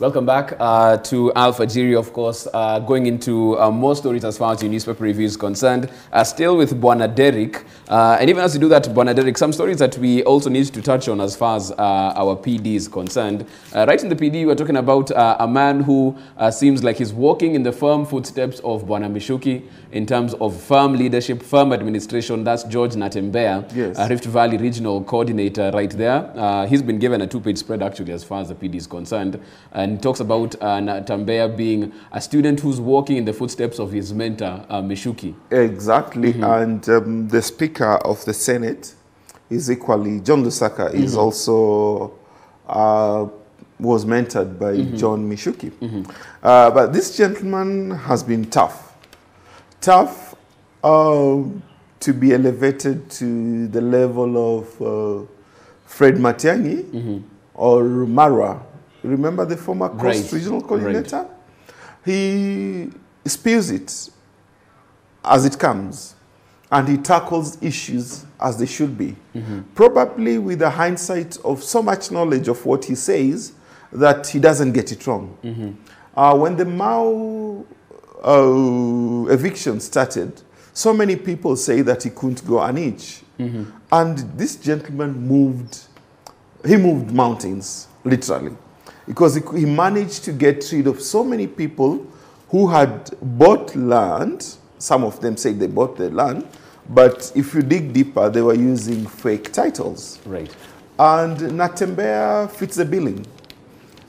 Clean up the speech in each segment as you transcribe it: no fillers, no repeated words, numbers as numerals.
Welcome back to Alpha Jiri, of course, going into more stories as far as your newspaper review is concerned. Still with Bwana Derrick. And even as we do that, Bwana Derrick, some stories that we also need to touch on as far as our PD is concerned. Right in the PD, we're talking about a man who seems like he's walking in the firm footsteps of Bwana Michuki in terms of firm leadership, firm administration. That's George Natembea, yes. Rift Valley Regional Coordinator right there. He's been given a two-page spread, actually, as far as the PD is concerned. And talks about Natembea being a student who's walking in the footsteps of his mentor, Michuki. Exactly. And the Speaker of the Senate is equally, John Lusaka, is also, was mentored by John Michuki. But this gentleman has been tough. Tough to be elevated to the level of Fred Matiang'i or Mara. Remember the former Coast Regional Coordinator? He spews it as it comes, and he tackles issues as they should be. Probably with the hindsight of so much knowledge of what he says that he doesn't get it wrong. When the Mao eviction started, so many people say that he couldn't go an inch. And this gentleman moved mountains, literally. Because he managed to get rid of so many people who had bought land. Some of them say they bought the land, but if you dig deeper, they were using fake titles. Right. And Natembea fits the billing.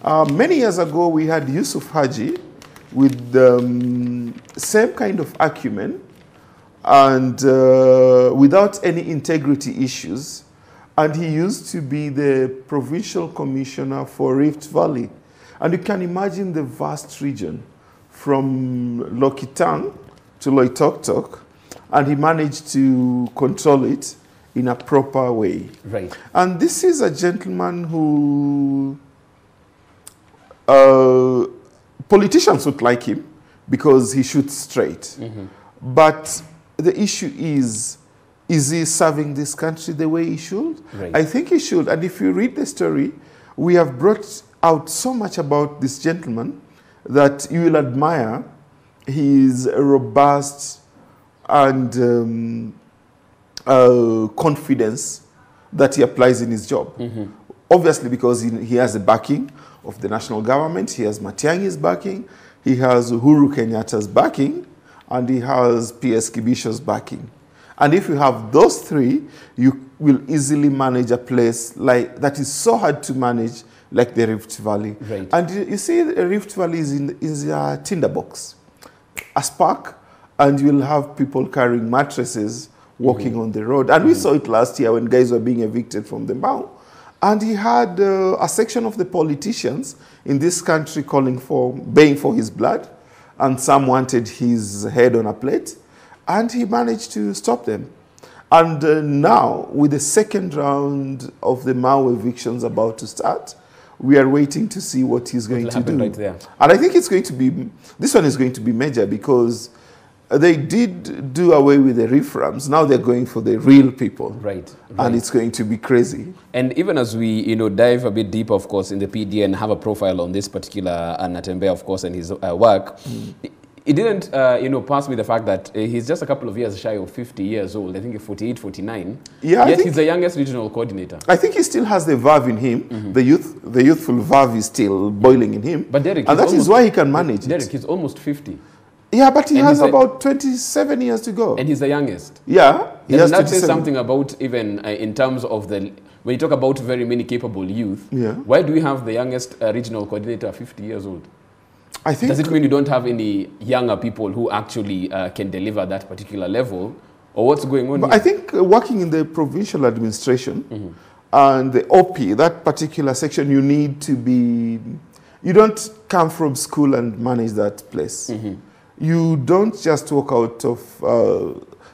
Many years ago, we had Yusuf Haji with the same kind of acumen and without any integrity issues. And he used to be the provincial commissioner for Rift Valley. And you can imagine the vast region from Lokitang to Loitoktok, and he managed to control it in a proper way. Right. And this is a gentleman who politicians would like him because he shoots straight. But the issue is he serving this country the way he should? Right. I think he should. And if you read the story, we have brought out so much about this gentleman that you will admire his robust and confidence that he applies in his job. Obviously, because he has the backing of the national government, he has Matiang'i's backing, he has Uhuru Kenyatta's backing, and he has P.S. Kibisho's backing. And if you have those three, you will easily manage a place like that is so hard to manage, like the Rift Valley. Right. And you see, the Rift Valley is a tinderbox, a spark, and you will have people carrying mattresses walking on the road. And we saw it last year when guys were being evicted from the Mao. And he had a section of the politicians in this country baying for his blood, and some wanted his head on a plate. And he managed to stop them. And now, with the second round of the Mao evictions about to start, we are waiting to see what he's going to do. Right there. And I think it's going to be, this one is going to be major because they did do away with the referrums. Now they're going for the real people. Right. And it's going to be crazy. And even as we, dive a bit deeper, of course, in the PD and have a profile on this particular Natembea, of course, and his work, it didn't, pass me the fact that he's just a couple of years shy of 50 years old. I think 48, 49. Yeah, Yet he's the youngest regional coordinator. I think he still has the verve in him. The youthful verve is still boiling in him. But Derrick, and that is why he can manage Derrick, he's almost 50. Yeah, but he has about 27 years to go. And he's the youngest. Yeah. He has that says something about even in terms of when you talk about very many capable youth, why do we have the youngest regional coordinator 50 years old? I think, does it mean you don't have any younger people who actually can deliver that particular level? Or what's going on here? I think working in the provincial administration and the OP, that particular section, you need to be, you don't come from school and manage that place. You don't just walk out of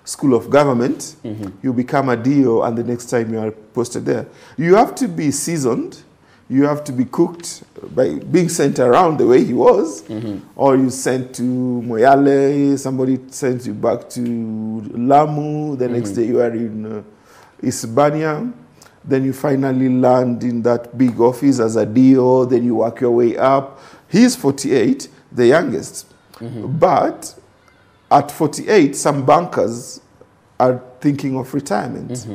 school of government, you become a DO and the next time you are posted there. You have to be seasoned. You have to be cooked by being sent around the way he was, or you sent to Moyale, somebody sends you back to Lamu, the next day you are in Isbania. then you finally land in that big office as a DO, then you work your way up. He's 48, the youngest. But at 48, some bankers are thinking of retirement.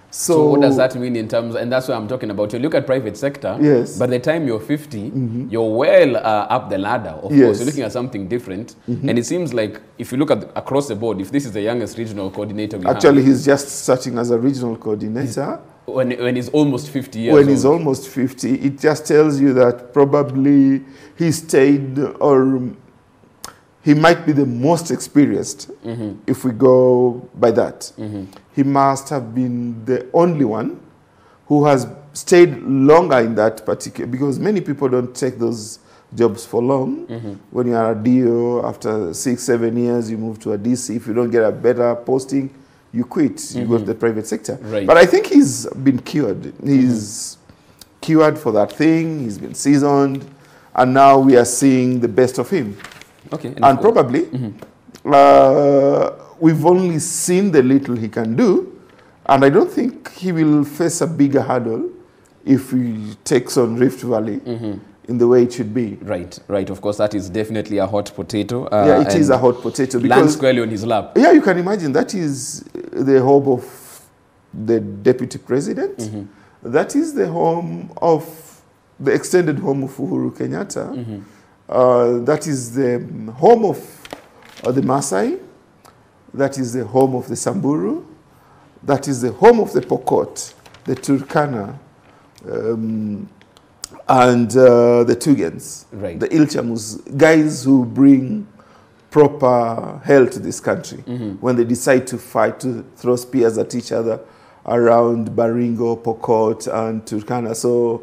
So what does that mean in terms, and that's what I'm talking about. You look at private sector, yes. By the time you're 50, you're well up the ladder. Of Yes. course, you're looking at something different. And it seems like if you look at across the board, if this is the youngest regional coordinator we Actually, have, he's just starting as a regional coordinator. when he's almost 50 years When old. he's almost 50, it just tells you that probably he stayed, or he might be the most experienced, if we go by that. He must have been the only one who has stayed longer in that particular, because many people don't take those jobs for long. When you are a DO, after 6, 7 years, you move to a DC. If you don't get a better posting, you quit. You go to the private sector. Right. But I think he's been cured. He's cured for that thing. He's been seasoned. And now we are seeing the best of him. Okay. And probably, we've only seen the little he can do. And I don't think he will face a bigger hurdle if he takes on Rift Valley in the way it should be. Right, right. Of course, that is definitely a hot potato. Yeah, it is a hot potato. Lands Because, squarely on his lap. yeah, you can imagine that is the home of the deputy president. That is the home of the extended home of Uhuru Kenyatta. That is the home of the Maasai. That is the home of the Samburu. That is the home of the Pokot, the Turkana, and the Tugans, Right. the Ilchamus, guys who bring proper hell to this country when they decide to fight, to throw spears at each other around Baringo, Pokot, and Turkana. So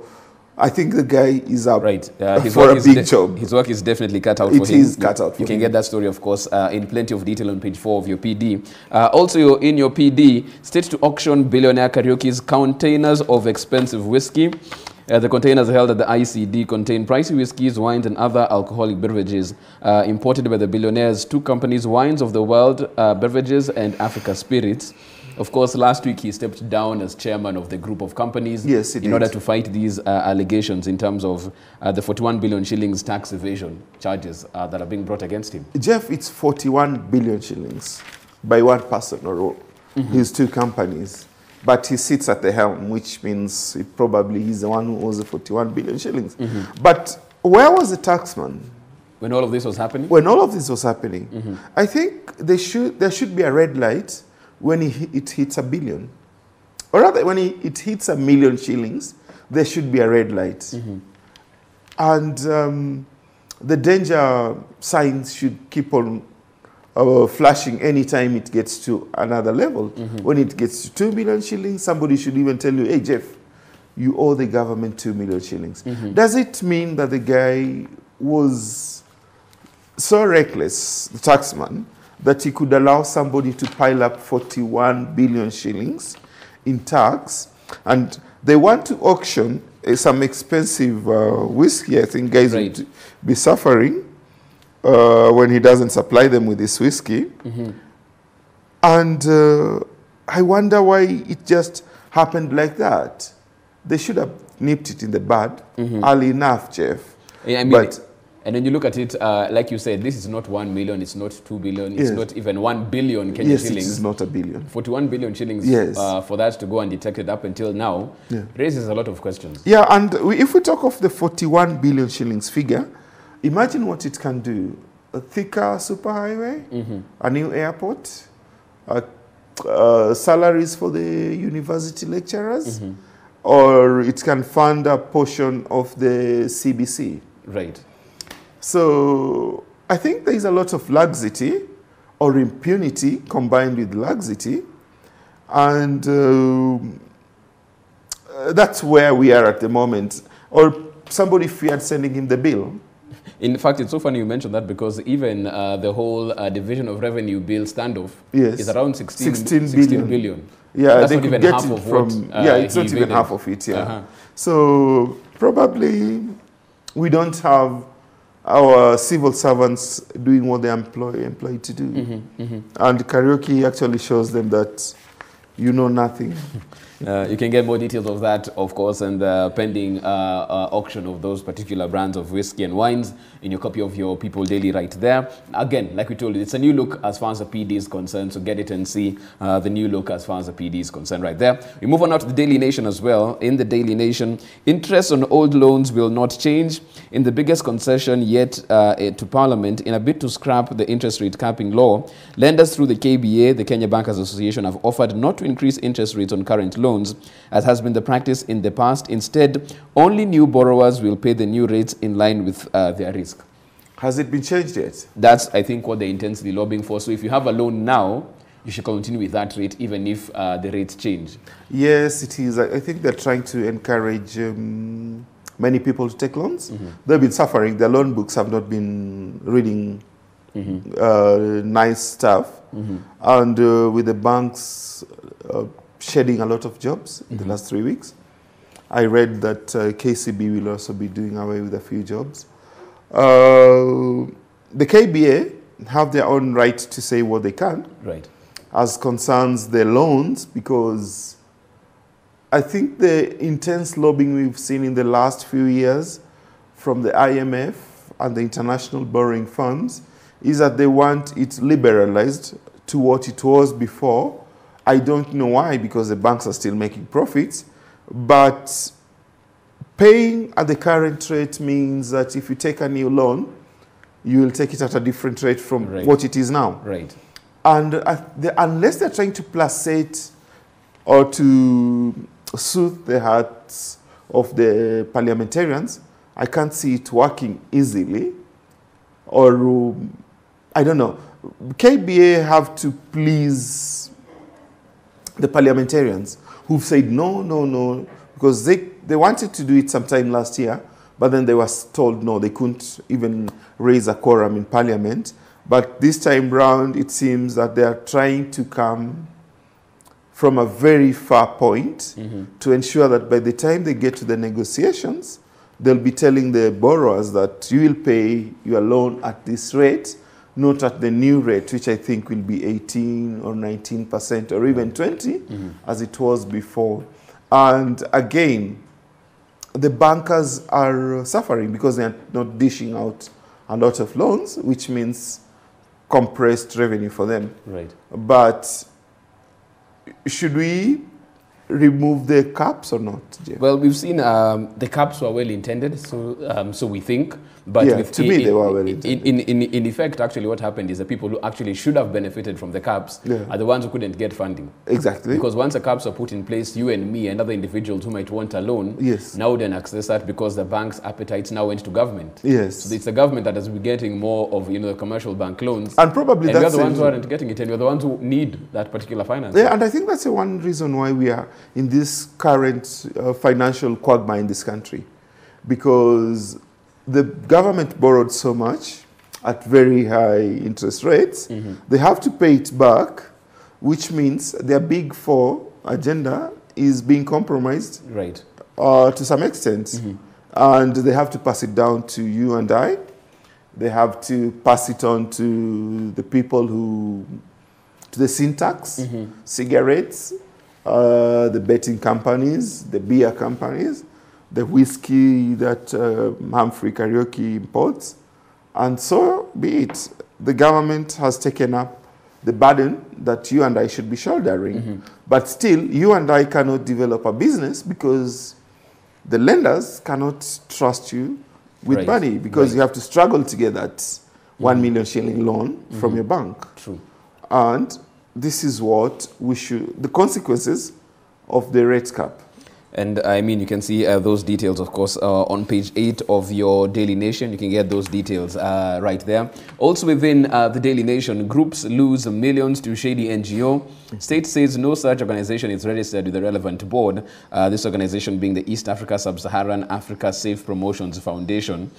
I think the guy is up Right. for a big job. His work is definitely cut out for him. It is cut out for You can him. get that story, of course, in plenty of detail on page 4 of your PD. Also, in your PD, state to auction Billionaire Karaoke's containers of expensive whiskey. The containers held at the ICD contain pricey whiskeys, wines, and other alcoholic beverages imported by the Billionaires' two companies, Wines of the World Beverages and Africa Spirits. Of course, last week he stepped down as chairman of the group of companies Yes, he in did. order to fight these allegations in terms of the 41 billion shillings tax evasion charges that are being brought against him. Jeff, it's 41 billion shillings by one person or his two companies. But he sits at the helm, which means he probably is the one who owes the 41 billion shillings. But where was the taxman When all of this was happening? when all of this was happening? I think there should be a red light when it hits a billion. Or rather, when it hits a million shillings, there should be a red light. And the danger signs should keep on flashing anytime it gets to another level. When it gets to 2 million shillings, somebody should even tell you, hey, Jeff, you owe the government 2 million shillings. Does it mean that the guy was so reckless, the taxman, that he could allow somebody to pile up 41 billion shillings in tax? And they want to auction some expensive whiskey. I think guys would be suffering when he doesn't supply them with this whiskey. And I wonder why it just happened like that. They should have nipped it in the bud early enough, Jeff. Yeah, I mean, But and when you look at it, like you said, this is not 1 million, it's not 2 billion, it's not even 1 billion Kenyan yes, it shillings. is not a billion. 41 billion shillings Yes. for that to go undetected up until now raises a lot of questions. Yeah, and if we talk of the 41 billion shillings figure, imagine what it can do. A thicker superhighway, a new airport, salaries for the university lecturers, or it can fund a portion of the CBC. Right. So I think there is a lot of laxity or impunity combined with laxity. And that's where we are at the moment. Or somebody feared sending him the bill. In fact, it's so funny you mentioned that because even the whole Division of Revenue bill standoff is around 16 billion. Yeah, that's they not could even get half it of from, what yeah, it's he not even evaded. half of it, yeah. So probably we don't have our civil servants doing what they're employed to do. And karaoke actually shows them that you know nothing. You can get more details of that, of course, and the pending auction of those particular brands of whiskey and wines in your copy of your People Daily right there. Again, like we told you, it's a new look as far as the PD is concerned, so get it and see the new look as far as the PD is concerned right there. We move on now to the Daily Nation as well. In the Daily Nation, interest on old loans will not change. In the biggest concession yet to Parliament, in a bid to scrap the interest rate capping law, lenders through the KBA, the Kenya Bankers Association, have offered not to increase interest rates on current loans, as has been the practice in the past. Instead, only new borrowers will pay the new rates in line with their risk. Has it been changed yet? That's, I think, what they're intensely lobbying for. So if you have a loan now, you should continue with that rate, even if the rates change. Yes, it is. I think they're trying to encourage many people to take loans. They've been suffering. Their loan books have not been reading nice stuff. And with the banks shedding a lot of jobs in the last 3 weeks, I read that KCB will also be doing away with a few jobs. The KBA have their own right to say what they can. Right. As concerns their loans, because I think the intense lobbying we've seen in the last few years from the IMF and the international borrowing funds is that they want it liberalized to what it was before. I don't know why, because the banks are still making profits, but paying at the current rate means that if you take a new loan, you will take it at a different rate from what it is now. Right. And unless they're trying to placate or to soothe the hearts of the parliamentarians, I can't see it working easily. Or, I don't know, KBA have to please the parliamentarians who've said no, because they wanted to do it sometime last year, but then they were told no, they couldn't even raise a quorum in parliament. But this time round, it seems that they are trying to come from a very far point to ensure that by the time they get to the negotiations, they'll be telling the borrowers that you will pay your loan at this rate, not at the new rate, which I think will be 18 or 19% or even 20%, as it was before. And again, the bankers are suffering because they're not dishing out a lot of loans, which means compressed revenue for them. Right. But should we remove the caps or not, Jeff? Well, we've seen the caps were well intended, so we think. But yeah, to me, they were well intended. In effect, actually, what happened is the people who actually should have benefited from the caps are the ones who couldn't get funding. Exactly. Because once the caps are put in place, you and me and other individuals who might want a loan now then access that, because the bank's appetites now went to government. Yes. So it's the government that has been getting more of the commercial bank loans. And probably and that's we're the ones who aren't getting it, and we're the ones who need that particular finance. Yeah, and I think that's the one reason why we are in this current financial quagmire in this country, because the government borrowed so much at very high interest rates. They have to pay it back, which means their big four agenda is being compromised to some extent. And they have to pass it down to you and I. They have to pass it on to the people to the syntax, cigarettes, the betting companies, the beer companies, the whiskey that Humphrey Karaoke imports. And so be it. The government has taken up the burden that you and I should be shouldering. But still, you and I cannot develop a business because the lenders cannot trust you with money, because you have to struggle to get that 1 million shilling loan from your bank. True. And this is what we should, the consequences of the rate cap. And I mean, you can see those details, of course, on page 8 of your Daily Nation. You can get those details right there. Also within the Daily Nation, groups lose millions to shady NGO. State says no such organization is registered with the relevant board. This organization being the East Africa Sub-Saharan Africa Safe Promotions Foundation.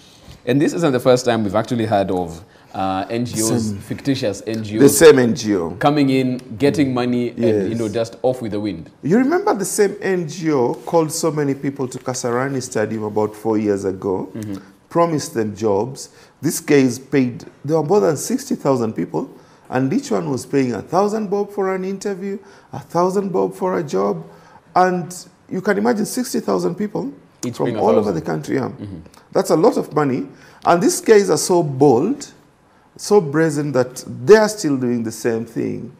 And this isn't the first time we've actually heard of NGOs, fictitious NGOs. The same NGO. Coming in, getting money, and just off with the wind. You remember the same NGO called so many people to Kasarani Stadium about 4 years ago, promised them jobs. These guys paid, there were more than 60,000 people, and each one was paying 1,000 bob for an interview, 1,000 bob for a job. And you can imagine 60,000 people from all over the country. Yeah. That's a lot of money. And these guys are so bold, so brazen that they are still doing the same thing.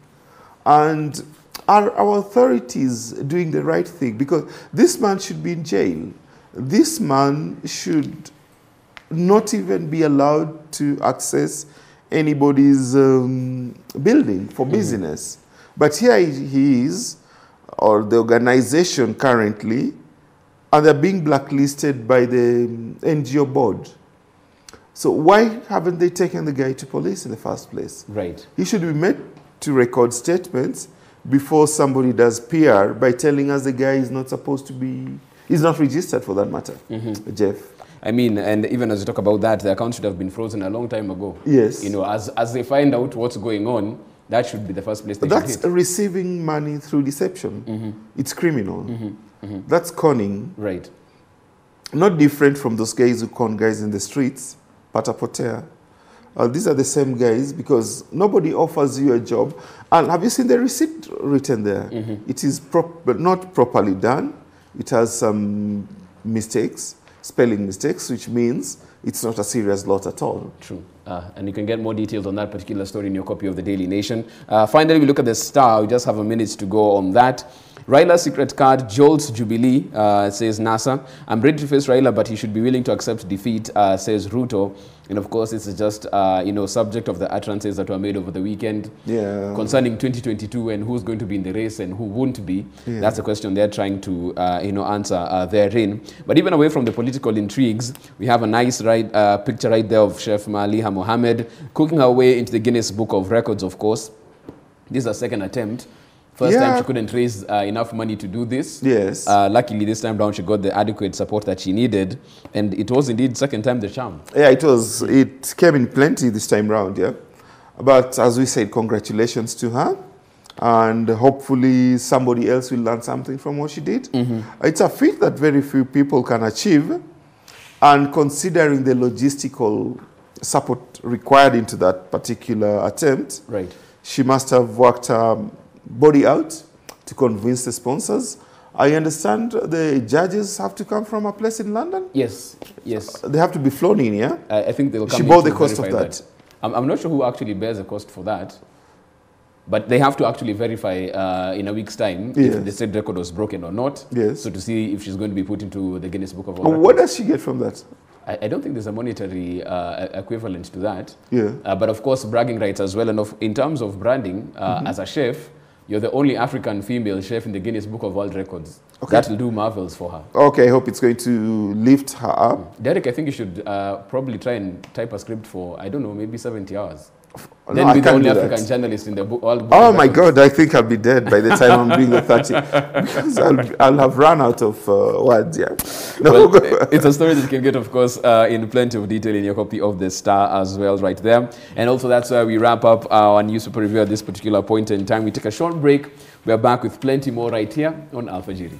And are our authorities doing the right thing? Because this man should be in jail. This man should not even be allowed to access anybody's building for business. But here he is, or the organization currently, and they're being blacklisted by the NGO board. So why haven't they taken the guy to police in the first place? Right. He should be made to record statements before somebody does PR by telling us the guy is not supposed to be, he's not registered for that matter, Jeff. I mean, and even as you talk about that, the account should have been frozen a long time ago. Yes. You know, as they find out what's going on, that should be the first place they should hit. That's receiving money through deception. It's criminal. That's conning. Right. Not different from those guys who con guys in the streets, pata-potea. These are the same guys because nobody offers you a job. And have you seen the receipt written there? It is not properly done. It has some mistakes, spelling mistakes, which means it's not a serious lot at all. True. And you can get more details on that particular story in your copy of the Daily Nation. Finally, we look at the Star. We just have a minute to go on that. Raila's secret card jolts Jubilee, says NASA. I'm ready to face Raila, but he should be willing to accept defeat, says Ruto. And of course, this is just, you know, subject of the utterances that were made over the weekend concerning 2022 and who's going to be in the race and who won't be. That's the question they're trying to, you know, answer therein. But even away from the political intrigues, we have a nice picture right there of Chef Maliha Mohammed cooking her way into the Guinness Book of Records, of course. This is her second attempt. First time she couldn't raise enough money to do this. Yes. Luckily, this time round, she got the adequate support that she needed. And it was indeed second time the charm. Yeah, it was. It came in plenty this time round, yeah. But as we said, congratulations to her. And hopefully somebody else will learn something from what she did. It's a feat that very few people can achieve. And considering the logistical support required into that particular attempt, she must have worked body out to convince the sponsors. I understand the judges have to come from a place in London? Yes, yes. They have to be flown in, yeah? I think they'll come. She bore the cost of that. I'm not sure who actually bears the cost for that, but they have to actually verify in a week's time if the said record was broken or not. Yes. So to see if she's going to be put into the Guinness Book of World Records. What does she get from that? I don't think there's a monetary equivalent to that. Yeah. But of course, bragging rights as well. And in terms of branding, as a chef, you're the only African female chef in the Guinness Book of World Records. That will do marvels for her. Okay, I hope it's going to lift her up. Derek, I think you should probably try and type a script for, I don't know, maybe 70 hours. No, then be the only African journalist in the book. Oh my God, I think I'll be dead by the time I'm doing the 30. Because I'll have run out of words, yeah. No. Well, it's a story that you can get, of course, in plenty of detail in your copy of The Star as well, right there. And also that's where we wrap up our newspaper review at this particular point in time. We take a short break. We are back with plenty more right here on Alpha Jiri.